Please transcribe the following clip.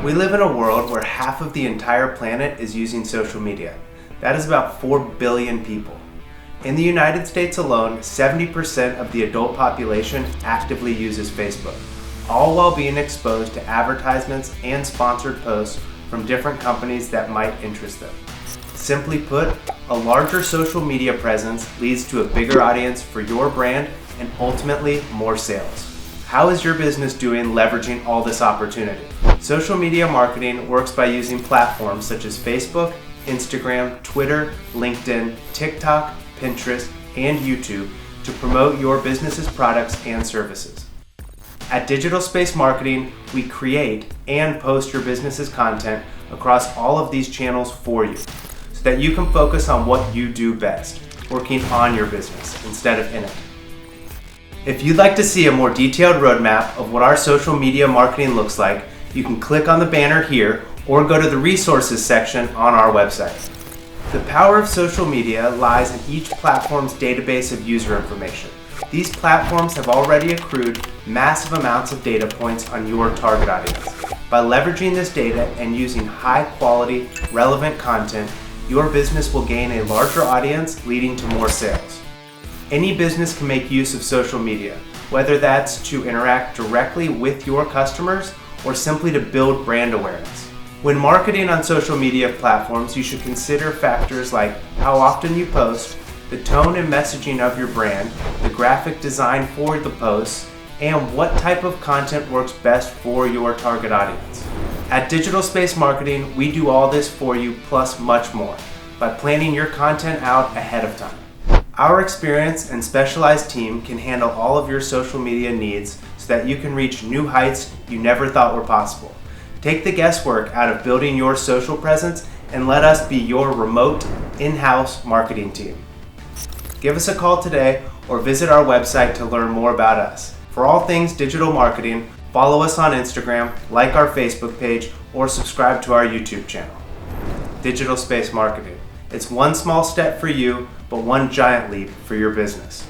We live in a world where half of the entire planet is using social media. That is about 4 billion people. In the United States alone, 70% of the adult population actively uses Facebook, all while being exposed to advertisements and sponsored posts from different companies that might interest them. Simply put, a larger social media presence leads to a bigger audience for your brand and ultimately more sales. How is your business doing leveraging all this opportunity? Social media marketing works by using platforms such as Facebook, Instagram, Twitter, LinkedIn, TikTok, Pinterest, and YouTube to promote your business's products and services. At Digital Space Marketing, we create and post your business's content across all of these channels for you so that you can focus on what you do best, working on your business instead of in it. If you'd like to see a more detailed roadmap of what our social media marketing looks like, you can click on the banner here or go to the resources section on our website. The power of social media lies in each platform's database of user information. These platforms have already accrued massive amounts of data points on your target audience. By leveraging this data and using high quality, relevant content, your business will gain a larger audience, leading to more sales. Any business can make use of social media, whether that's to interact directly with your customers or simply to build brand awareness. When marketing on social media platforms, you should consider factors like how often you post, the tone and messaging of your brand, the graphic design for the posts, and what type of content works best for your target audience. At Digital Space Marketing, we do all this for you plus much more by planning your content out ahead of time. Our experienced and specialized team can handle all of your social media needs so that you can reach new heights you never thought were possible. Take the guesswork out of building your social presence and let us be your remote, in-house marketing team. Give us a call today or visit our website to learn more about us. For all things digital marketing, follow us on Instagram, like our Facebook page, or subscribe to our YouTube channel. Digital Space Marketing. It's one small step for you, but one giant leap for your business.